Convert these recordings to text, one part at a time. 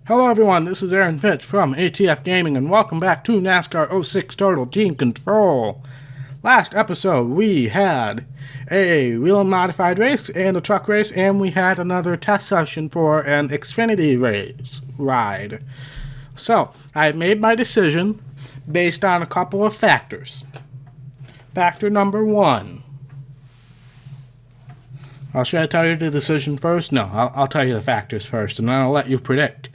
Hello everyone, this is Aaron Fitch from ATF Gaming and welcome back to NASCAR 06 Turtle Team Control. Last episode we had a wheel and modified race and a truck race, and we had another test session for an Xfinity race ride. So, I've made my decision based on a couple of factors. Factor number one. Should I tell you the decision first? No, I'll tell you the factors first and then I'll let you predict.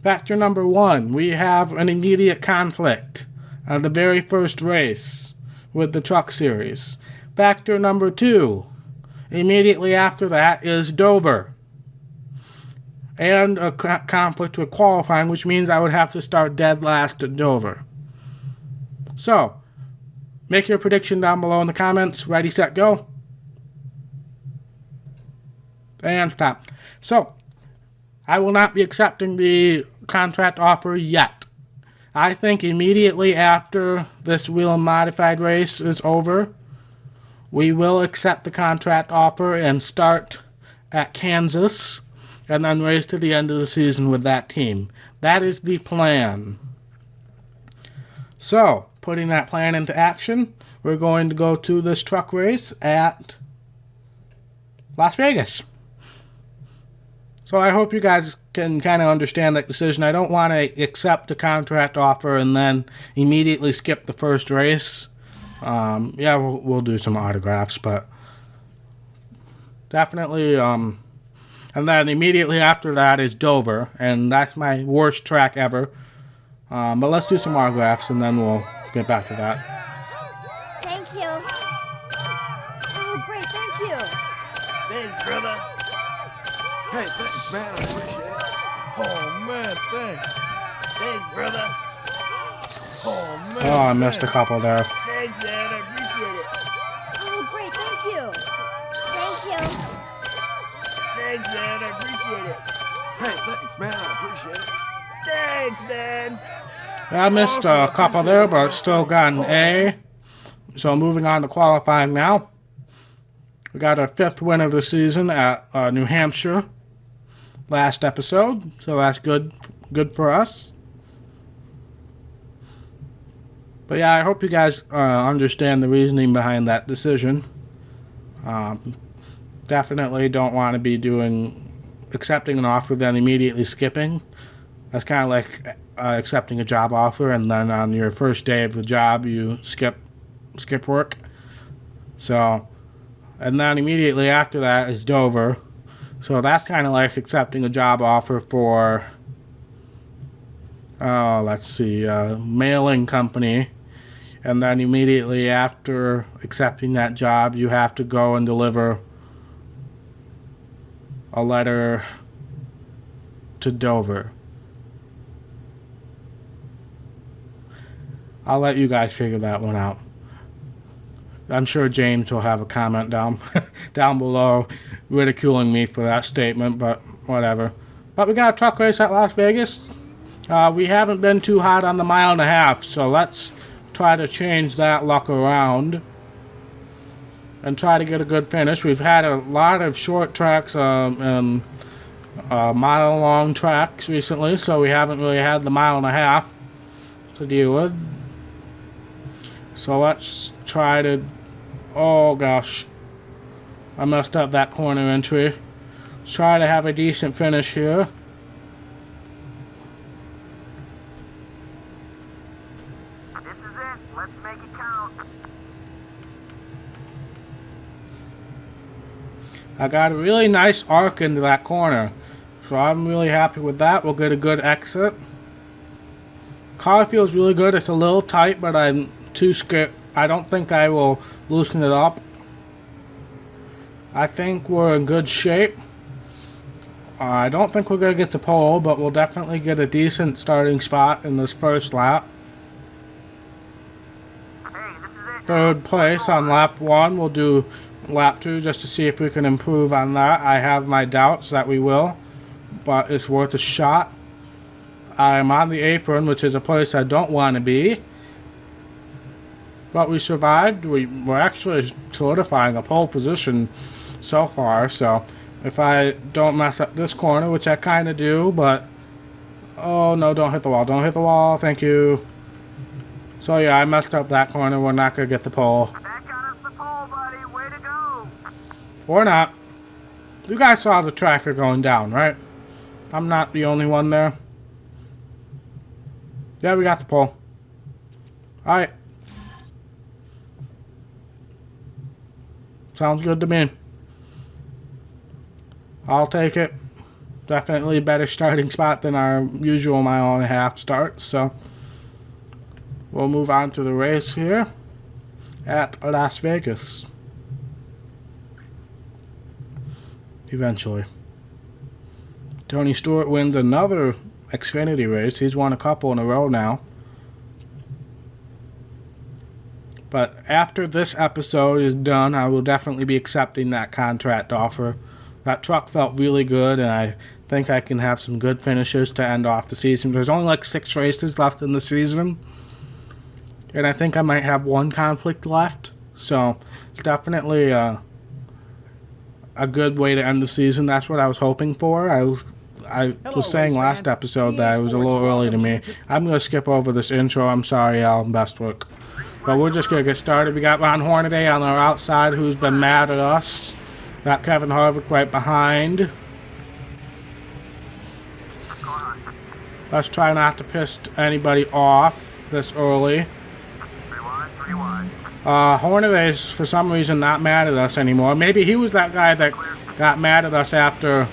Factor number one, we have an immediate conflict on the very first race with the Truck Series. Factor number two, immediately after that is Dover. And a conflict with qualifying, which means I would have to start dead last at Dover. So, make your prediction down below in the comments. Ready, set, go. And stop. So, I will not be accepting the contract offer yet. I think immediately after this wheel and modified race is over, we will accept the contract offer and start at Kansas and then race to the end of the season with that team. That is the plan. So, putting that plan into action, we're going to go to this truck race at Las Vegas. So I hope you guys can kind of understand that decision. I don't want to accept a contract offer and then immediately skip the first race. Yeah, we'll do some autographs, but definitely. And then immediately after that is Dover, and that's my worst track ever. But let's do some autographs, and then we'll get back to that. Thank you. Oh, great, thank you. Thanks, brother. Hey, thanks, man. I appreciate it. Oh, man, thanks. Thanks, brother. Oh, man. Oh, I missed a couple there. Thanks, man. I appreciate it. Oh, great, thank you. Thank you. Thanks, man. I appreciate it. Hey, thanks, man. I appreciate it. Thanks, man. I missed a couple there, but still got an A. So moving on to qualifying now. We got our 5th win of the season at New Hampshire last episode, so that's good for us. But yeah, I hope you guys understand the reasoning behind that decision. Definitely don't want to be accepting an offer then immediately skipping. That's kind of like accepting a job offer and then on your first day of the job you skip work. So, and then immediately after that is Dover. So that's kind of like accepting a job offer for, let's see, mailing company. And then immediately after accepting that job, you have to go and deliver a letter to Dover. I'll let you guys figure that one out. I'm sure James will have a comment down below ridiculing me for that statement, but whatever. But we got a truck race at Las Vegas. We haven't been too hot on the 1.5 miles, so let's try to change that luck around and try to get a good finish. We've had a lot of short tracks and mile-long tracks recently, so we haven't really had the 1.5 miles to deal with. So let's try to, oh gosh, I messed up that corner entry. Let's try to have a decent finish here. This is it. Let's make it count. I got a really nice arc into that corner, so I'm really happy with that. We'll get a good exit. Car feels really good. It's a little tight, but I'm too scared. I don't think I will loosen it up. I think we're in good shape. I don't think we're going to get the pole, but we'll definitely get a decent starting spot in this first lap. Third place on lap 1. We'll do lap 2 just to see if we can improve on that. I have my doubts that we will, but it's worth a shot. I'm on the apron, which is a place I don't want to be. But we survived. We're actually solidifying a pole position so far. So if I don't mess up this corner, which I kind of do, but Oh, no, don't hit the wall. Don't hit the wall. Thank you. So, yeah, I messed up that corner. We're not going to get the pole. That got us the pole, buddy. Way to go. Or not. You guys saw the tracker going down, right? I'm not the only one there. Yeah, we got the pole. Alright. Sounds good to me. I'll take it. Definitely a better starting spot than our usual mile and a half start, so we'll move on to the race here at Las Vegas. Eventually. Tony Stewart wins another Xfinity race. He's won a couple in a row now. But after this episode is done, I will definitely be accepting that contract offer. That truck felt really good, and I think I can have some good finishes to end off the season. There's only like 6 races left in the season, and I think I might have 1 conflict left. So it's definitely a good way to end the season. That's what I was hoping for. I was saying last episode that it was a little early to me. I'm going to skip over this intro. I'm sorry, Alan Bestwick. But we're just going to get started. We got Ron Hornaday on our outside, who's been mad at us. Got Kevin Harvick right behind. Let's try not to piss anybody off this early. Hornaday's, for some reason, not mad at us anymore. Maybe he was that guy that got mad at us after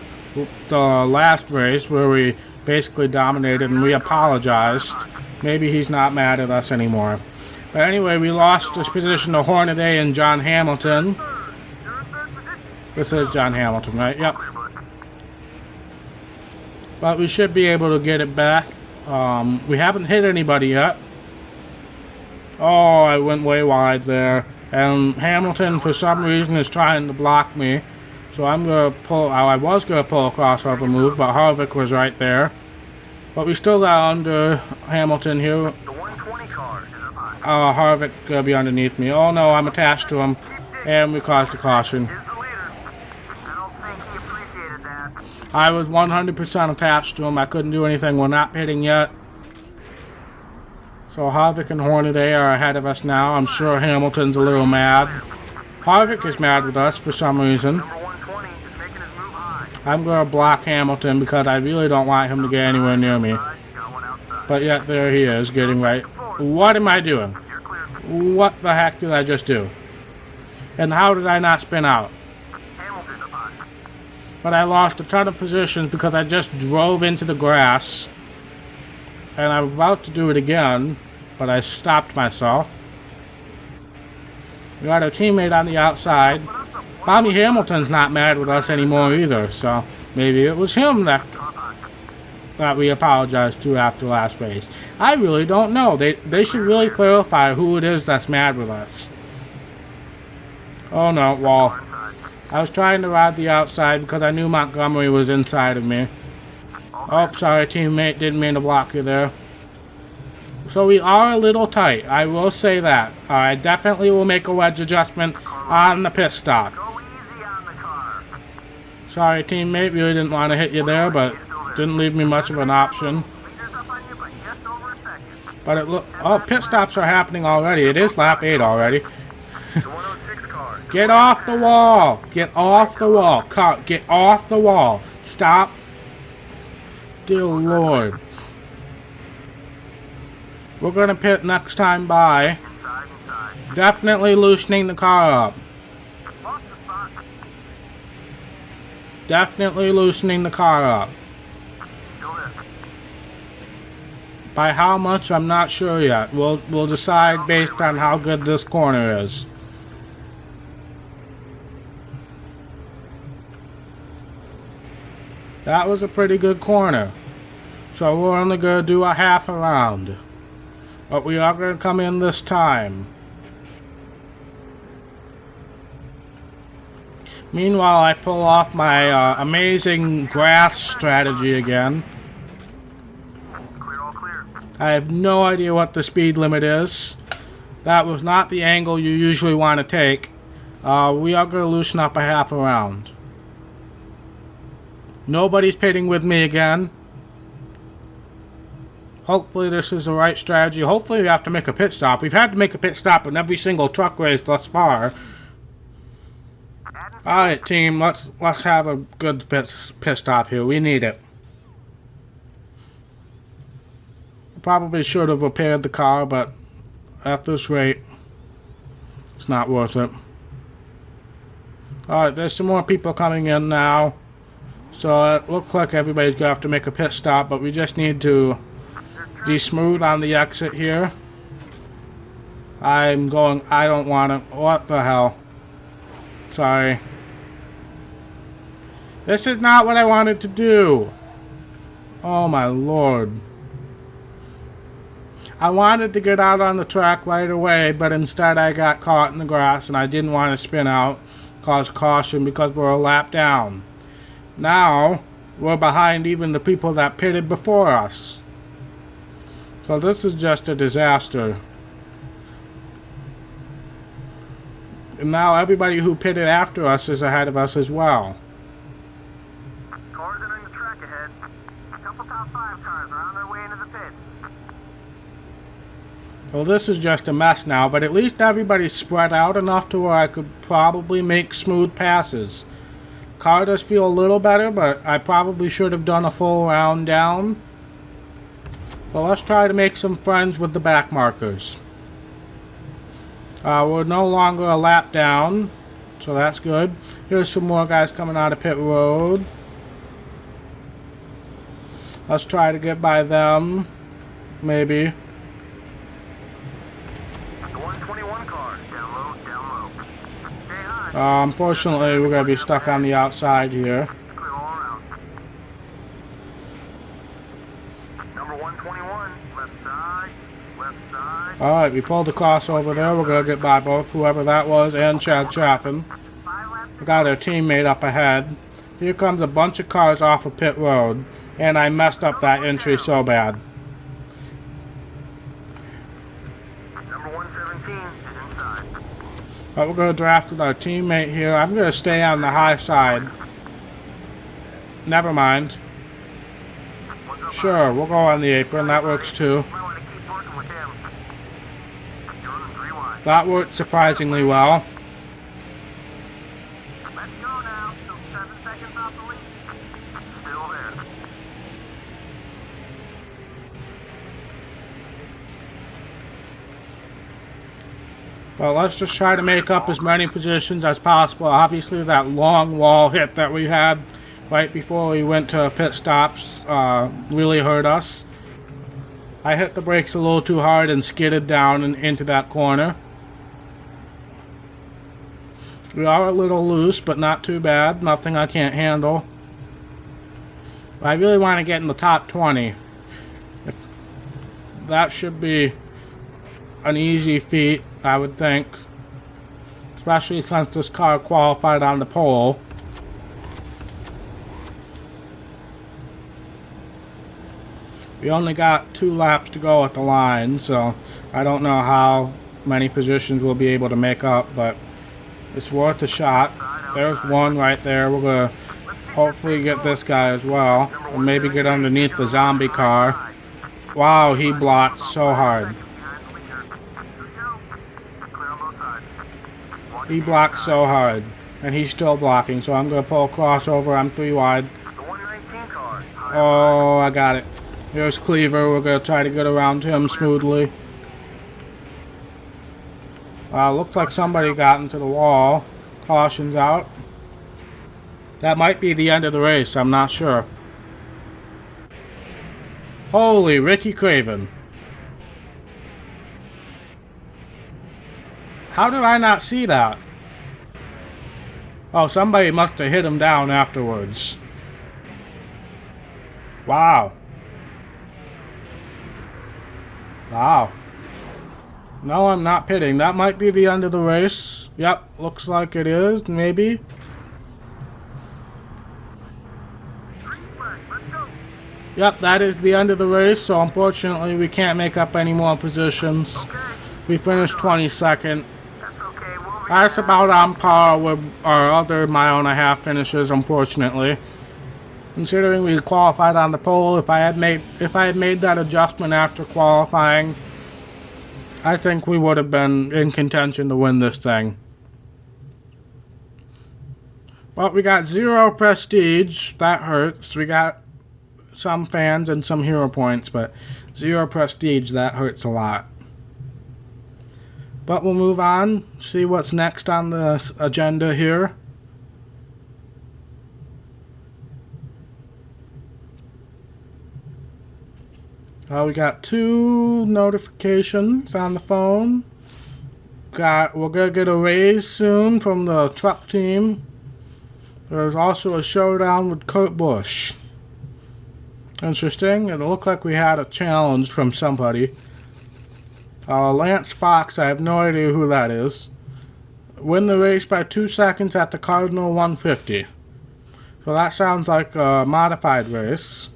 the last race where we basically dominated and we apologized. Maybe he's not mad at us anymore. But anyway, we lost this position to Hornaday and John Hamilton. This is John Hamilton, right? Yep. But we should be able to get it back. We haven't hit anybody yet. Oh, I went way wide there. And Hamilton, for some reason, is trying to block me. So I'm going to pull... I was going to pull a crossover move, but Harvick was right there. But we still got under Hamilton here. The 120 car is up high. Harvick going to be underneath me. Oh, no, I'm attached to him. And we caused a caution. Is the leader. I don't think he appreciated that. I was 100% attached to him. I couldn't do anything. We're not pitting yet. So Harvick and Hornaday are ahead of us now. I'm sure Hamilton's a little mad. Harvick is mad with us for some reason. Number 120 is making his move high. I'm going to block Hamilton because I really don't want him to get anywhere near me. Got one outside. But yet there he is, getting right. What am I doing? You're clear. What the heck did I just do? And how did I not spin out? Hamilton's up high. But I lost a ton of positions because I just drove into the grass. And I'm about to do it again, but I stopped myself. We got our teammate on the outside. Bobby Hamilton's not mad with us anymore either, so maybe it was him that we apologized to after last race. I really don't know. They should really clarify who it is that's mad with us. Oh no, wall. I was trying to ride the outside because I knew Montgomery was inside of me. Oh, sorry, teammate. Didn't mean to block you there. So we are a little tight. I will say that. I definitely will make a wedge adjustment on the pit stop. Go easy on the car. Sorry, teammate. Really didn't want to hit you there, but didn't leave me much of an option. Fingers up on you, but just over a second. But it look. Oh, pit stops are happening already. It is lap 8 already. The 106 car. Get off the wall. Get off the wall. Car, get off the wall. Stop. Dear Lord. We're going to pit next time by Inside. definitely loosening the car up. Lost the spot. Definitely loosening the car up. Still there. By how much, I'm not sure yet. We'll decide based on how good this corner is. That was a pretty good corner. So we're only going to do a half a round. But we are going to come in this time. Meanwhile, I pull off my amazing grass strategy again. Clear, all clear. I have no idea what the speed limit is. That was not the angle you usually want to take. We are going to loosen up a half a round. Nobody's pitting with me again. Hopefully this is the right strategy. Hopefully we have to make a pit stop. We've had to make a pit stop in every single truck race thus far. Alright team, let's have a good pit stop here. We need it. Probably should have repaired the car, but at this rate, it's not worth it. Alright, there's some more people coming in now. So it looks like everybody's gonna have to make a pit stop, but we just need to de-smooth on the exit here. I don't want it. What the hell? Sorry. This is not what I wanted to do. Oh my lord. I wanted to get out on the track right away, but instead I got caught in the grass and I didn't want to spin out, cause caution because we're a lap down. Now, we're behind even the people that pitted before us. So this is just a disaster. And now everybody who pitted after us is ahead of us as well. Cars entering the track ahead. A couple top 5 cars are on their way into the pit. Well, this is just a mess now, but at least everybody's spread out enough to where I could probably make smooth passes. Car does feel a little better, but I probably should have done a full round down. But let's try to make some friends with the back markers. We're no longer a lap down, so that's good. Here's some more guys coming out of pit road. Let's try to get by them, maybe. The 121 car, down low, down low. Stay high. Unfortunately, we're going to be stuck on the outside here. Clear all around. Number 121, left side, left side. Alright, we pulled across over there. We're going to get by both whoever that was and Chad Chaffin. 5 laps. We got our teammate up ahead. Here comes a bunch of cars off of pit road. And I messed up that entry so bad. Number 117 is inside. But we're going to draft with our teammate here. I'm going to stay on the high side. Never mind. Sure, we'll go on the apron. That works too. Might want to keep working with him. You're running 3 wide. That worked surprisingly well. Let's go now. Still 7 seconds off the lead. Still there. Well, let's just try to make up as many positions as possible. Obviously, that long wall hit that we had right before we went to pit stops really hurt us. I hit the brakes a little too hard and skidded down and into that corner. We are a little loose, but not too bad. Nothing I can't handle. I really want to get in the top 20. That should be an easy feat, I would think. Especially since this car qualified on the pole. We only got 2 laps to go at the line, so I don't know how many positions we'll be able to make up, but it's worth a shot. There's one right there. We're going to hopefully get this guy as well. And maybe get underneath the zombie car. Wow, he blocked so hard. He blocked so hard. And he's still blocking, so I'm going to pull a crossover. I'm 3 wide. The 119 car. Oh, I got it. Here's Cleaver. We're going to try to get around him smoothly. Looks like somebody got into the wall. Caution's out. That might be the end of the race. I'm not sure. Holy Ricky Craven. How did I not see that? Oh, somebody must have hit him down afterwards. Wow. Wow. No, I'm not pitting. That might be the end of the race. Yep, looks like it is, maybe. Yep, that is the end of the race, so unfortunately we can't make up any more positions. We finished 22nd. That's about on par with our other mile and a half finishes, unfortunately. Considering we qualified on the pole, if I had made that adjustment after qualifying, I think we would have been in contention to win this thing. But we got 0 prestige. That hurts. We got some fans and some hero points, but 0 prestige, that hurts a lot. But we'll move on, see what's next on the agenda here. We got 2 notifications on the phone. We're gonna get a raise soon from the truck team. There's also a showdown with Kurt Busch. Interesting. It looked like we had a challenge from somebody. Lance Fox, I have no idea who that is. Win the race by 2 seconds at the Cardinal 150. So that sounds like a modified race.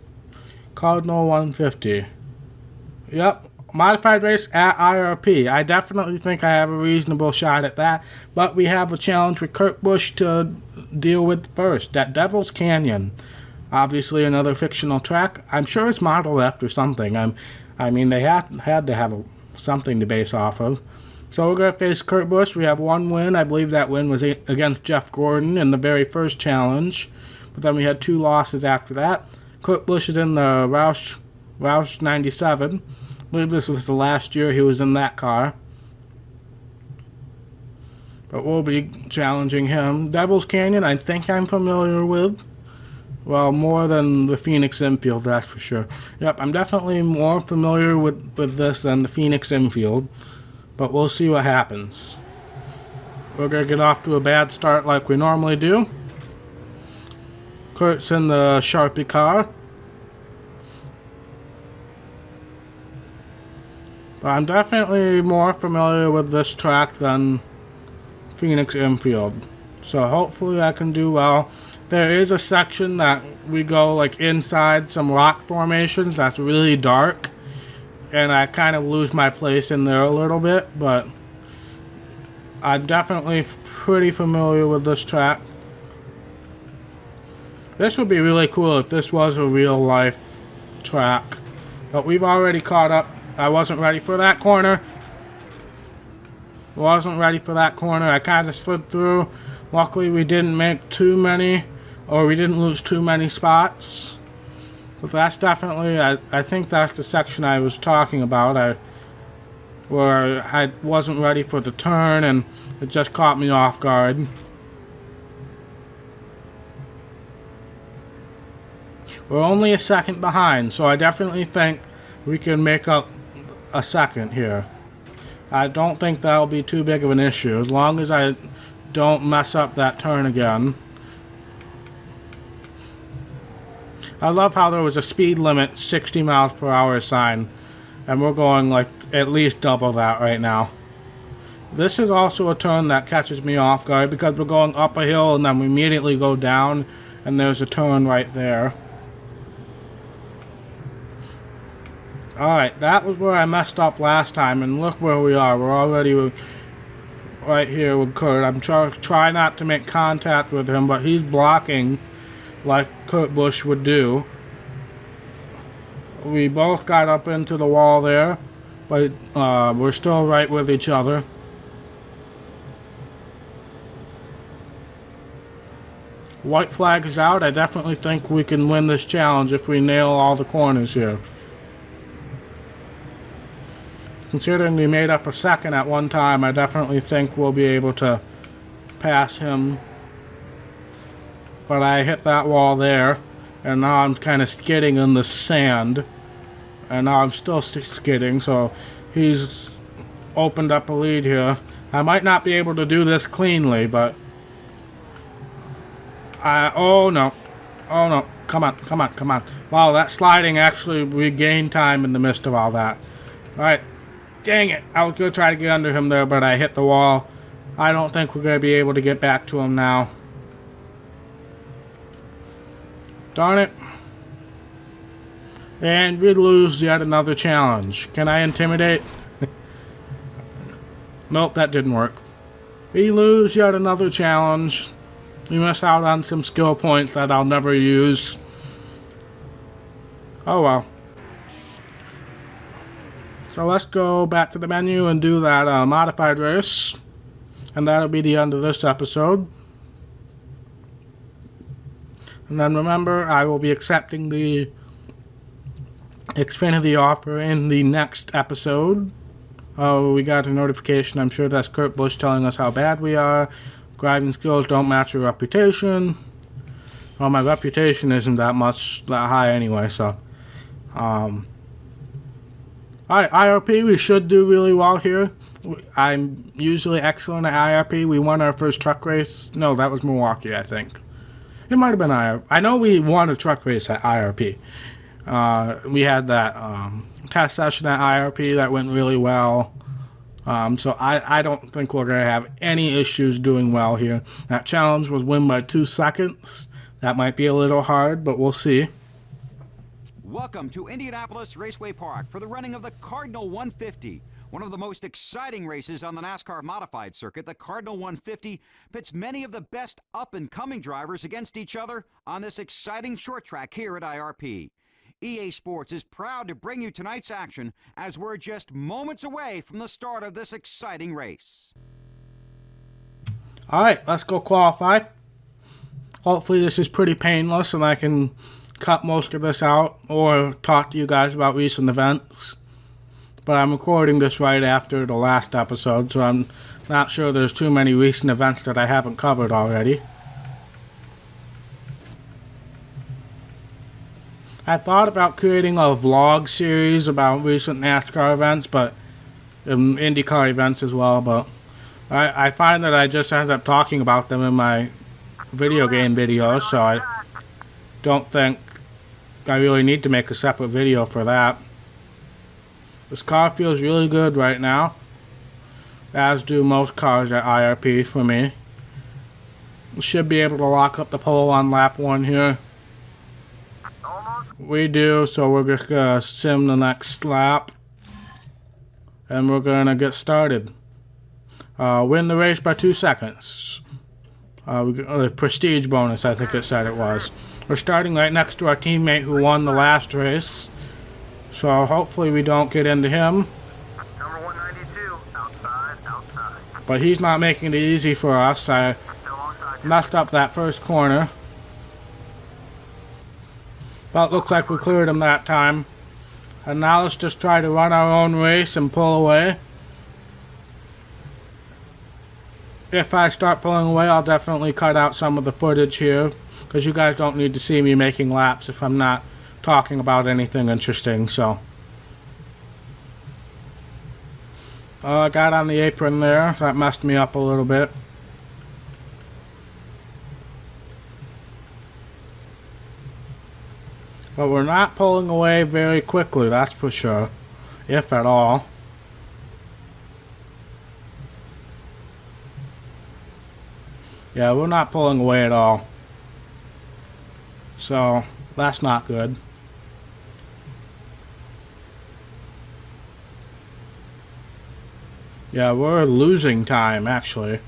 Cardinal 150. Yep, modified race at IRP. I definitely think I have a reasonable shot at that. But we have a challenge with Kurt Busch to deal with first at Devil's Canyon. Obviously another fictional track. I'm sure it's modeled after something. I mean, they had to have something to base off of. So we're going to face Kurt Busch. We have 1 win. I believe that win was against Jeff Gordon in the very first challenge. But then we had 2 losses after that. Kurt Busch is in the Roush 97. I believe this was the last year he was in that car. But we'll be challenging him. Devil's Canyon, I think I'm familiar with. Well, more than the Phoenix infield, that's for sure. Yep, I'm definitely more familiar with this than the Phoenix infield. But we'll see what happens. We're going to get off to a bad start like we normally do. Kurt's in the Sharpie car. But I'm definitely more familiar with this track than Phoenix infield. So hopefully I can do well. There is a section that we go like inside some rock formations that's really dark. And I kind of lose my place in there a little bit. But I'm definitely pretty familiar with this track. This would be really cool if this was a real life track. But we've already caught up. I wasn't ready for that corner. I kind of slid through. Luckily we didn't make too many, or we didn't lose too many spots. But that's definitely, I think that's the section I was talking about. Where I wasn't ready for the turn and it just caught me off guard. We're only a second behind, so I definitely think we can make up a second here. I don't think that'll be too big of an issue as long as I don't mess up that turn again. I love how there was a speed limit 60 miles per hour sign and we're going like at least double that right now. This is also a turn that catches me off guard because we're going up a hill and then we immediately go down and there's a turn right there. Alright, that was where I messed up last time, and look where we are. We're already right here with Kurt. I'm try not to make contact with him, but he's blocking like Kurt Busch would do. We both got up into the wall there, but we're still right with each other. White flag is out. I definitely think we can win this challenge if we nail all the corners here. Considering we made up a second at one time, I definitely think we'll be able to pass him. But I hit that wall there, and now I'm kind of skidding in the sand. And now I'm still skidding, so he's opened up a lead here. I might not be able to do this cleanly, but... oh no. Oh no. Come on. Wow, that sliding actually regained time in the midst of all that. Alright. Dang it. I was going to try to get under him there, but I hit the wall. I don't think we're going to be able to get back to him now. Darn it. And we lose yet another challenge. Can I intimidate? Nope, that didn't work. We lose yet another challenge. We miss out on some skill points that I'll never use. Oh well. So let's go back to the menu and do that modified race. And that'll be the end of this episode. And then remember, I will be accepting the Xfinity offer in the next episode. Oh, we got a notification. I'm sure that's Kurt Busch telling us how bad we are. Driving skills don't match your reputation. Well, my reputation isn't that high anyway, so. Alright, IRP, we should do really well here. I'm usually excellent at IRP. We won our first truck race. No, that was Milwaukee, I think. It might have been IRP. I know we won a truck race at IRP. We had that test session at IRP that went really well. So I don't think we're going to have any issues doing well here. That challenge was win by 2 seconds. That might be a little hard, but we'll see. Welcome to Indianapolis Raceway Park for the running of the Cardinal 150. One of the most exciting races on the NASCAR modified circuit, the Cardinal 150 pits many of the best up-and-coming drivers against each other on this exciting short track here at IRP. EA Sports is proud to bring you tonight's action as we're just moments away from the start of this exciting race. Alright, let's go qualify. Hopefully this is pretty painless and I can cut most of this out or talk to you guys about recent events. But I'm recording this right after the last episode, so I'm not sure there's too many recent events that I haven't covered already. I thought about creating a vlog series about recent NASCAR events, but IndyCar events as well, but I find that I just end up talking about them in my video game videos, so I don't think I really need to make a separate video for that. This car feels really good right now, as do most cars at IRP for me. We should be able to lock up the pole on lap 1 here. We do, so we're just gonna sim the next lap and we're gonna get started. Win the race by 2 seconds. A prestige bonus, I think it said it was. We're starting right next to our teammate who won the last race, so hopefully we don't get into him. Number 192, outside. But he's not making it easy for us. I Still onside. messed up that first corner. But looks like we cleared him that time. And now let's just try to run our own race and pull away. If I start pulling away, I'll definitely cut out some of the footage here, because you guys don't need to see me making laps if I'm not talking about anything interesting, so. I got on the apron there. That messed me up a little bit. But we're not pulling away very quickly, that's for sure. If at all. Yeah, we're not pulling away at all. So, that's not good. Yeah, we're losing time, actually.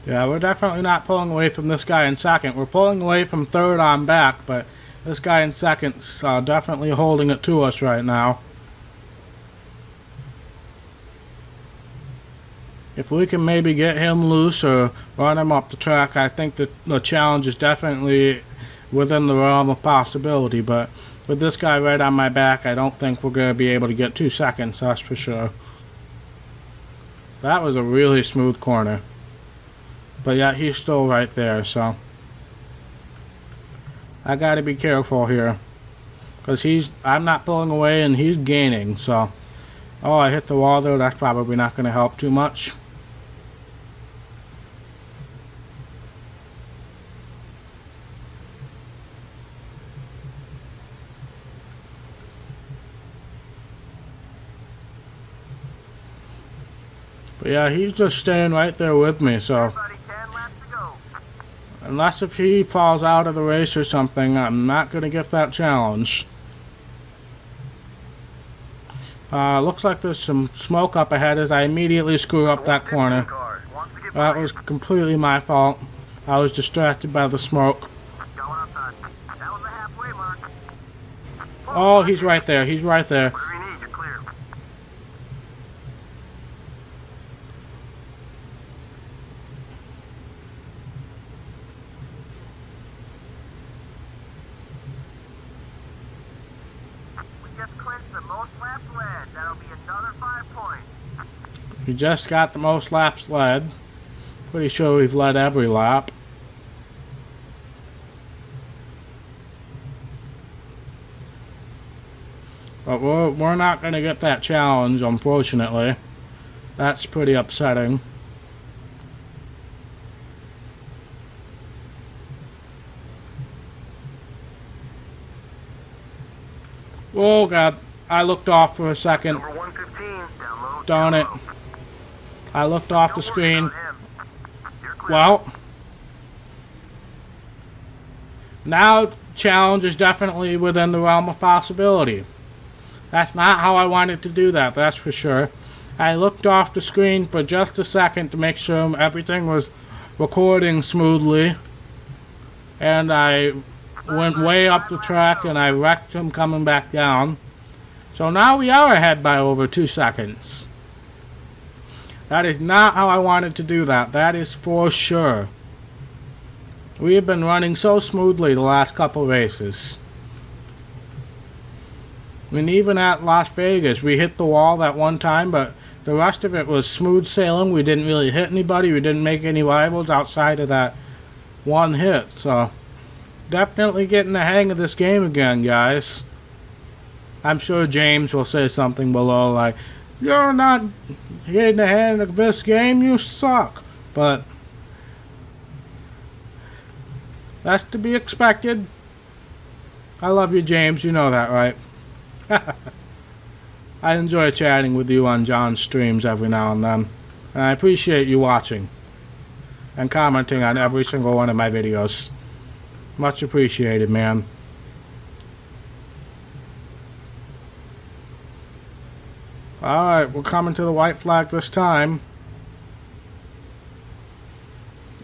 Yeah, we're definitely not pulling away from this guy in second. We're pulling away from third on back, but this guy in second's definitely holding it to us right now. If we can maybe get him loose or run him up the track, I think that the challenge is definitely within the realm of possibility. But with this guy right on my back, I don't think we're going to be able to get 2 seconds, that's for sure. That was a really smooth corner. But yeah, he's still right there, so I gotta be careful here, because I'm not pulling away and he's gaining, so. Oh, I hit the wall though. That's probably not gonna help too much. But yeah, he's just staying right there with me, so Everybody 10 laps Unless if he falls out of the race or something, I'm not going to get that challenge. Looks like there's some smoke up ahead as I immediately screw up that corner. Car wants to get That by was you. completely my fault. I was distracted by the smoke. Going outside. That was the halfway mark. Oh, he's right there. He's right there. Whatever you need, you're clear. We just clinched the most laps led. That'll be another 5 points. We just got the most laps led. Pretty sure we've led every lap. But we're not going to get that challenge, unfortunately. That's pretty upsetting. Oh god, I looked off for a second. Number 115, down low. Darn it. I looked off the screen. Well, now challenge is definitely within the realm of possibility. That's not how I wanted to do that, that's for sure. I looked off the screen for just a second to make sure everything was recording smoothly. And I went way up the track and I wrecked him coming back down. So now we are ahead by over 2 seconds. That is not how I wanted to do that. That is for sure. We have been running so smoothly the last couple races. I mean, even at Las Vegas, we hit the wall that one time, but the rest of it was smooth sailing. We didn't really hit anybody. We didn't make any rivals outside of that one hit. So, definitely getting the hang of this game again, guys. I'm sure James will say something below like, "You're not getting the hang of this game, you suck." But that's to be expected. I love you, James. You know that, right? I enjoy chatting with you on John's streams every now and then. And I appreciate you watching and commenting on every single one of my videos. Much appreciated, man. Alright, we're coming to the white flag this time.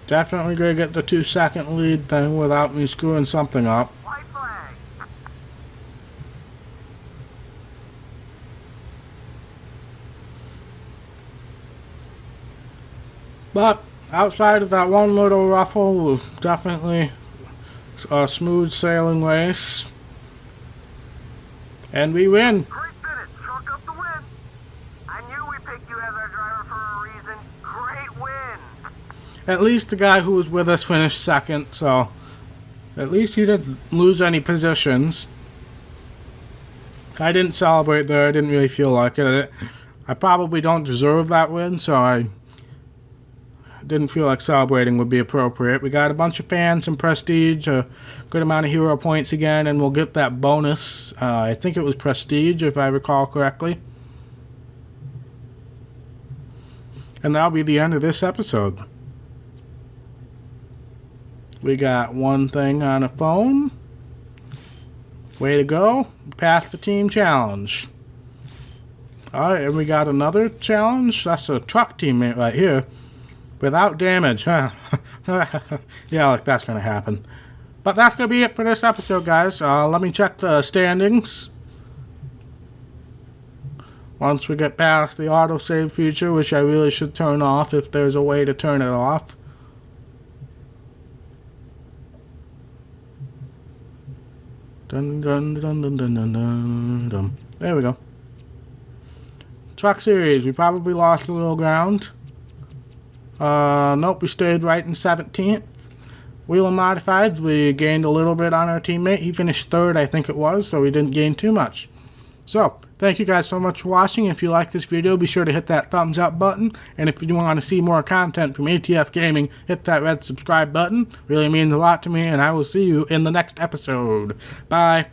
Definitely gonna get the 2-second lead thing without me screwing something up. White flag. But outside of that one little ruffle, was definitely a smooth sailing race. And we win. Great finish. Chalk up the win. I knew we picked you as our driver for a reason. Great win. At least the guy who was with us finished second, so at least he didn't lose any positions. I didn't celebrate there. I didn't really feel like it. I probably don't deserve that win, so I didn't feel like celebrating would be appropriate. We got a bunch of fans and prestige, a good amount of hero points again, and we'll get that bonus. I think it was prestige, if I recall correctly. And that'll be the end of this episode. We got one thing on a phone. Way to go. Passed the team challenge. Alright, and we got another challenge. That's a truck teammate right here. Without damage, huh? Yeah, like that's gonna happen. But that's gonna be it for this episode, guys. Let me check the standings. Once we get past the autosave feature, which I really should turn off if there's a way to turn it off. Dun dun dun dun dun dun dun dun. There we go. Truck Series, we probably lost a little ground. Nope, we stayed right in 17th. Wheel and Modifieds, we gained a little bit on our teammate. He finished 3rd, I think it was, so we didn't gain too much. So, thank you guys so much for watching. If you like this video, be sure to hit that thumbs up button. And if you want to see more content from ATF Gaming, hit that red subscribe button. Really means a lot to me, and I will see you in the next episode. Bye.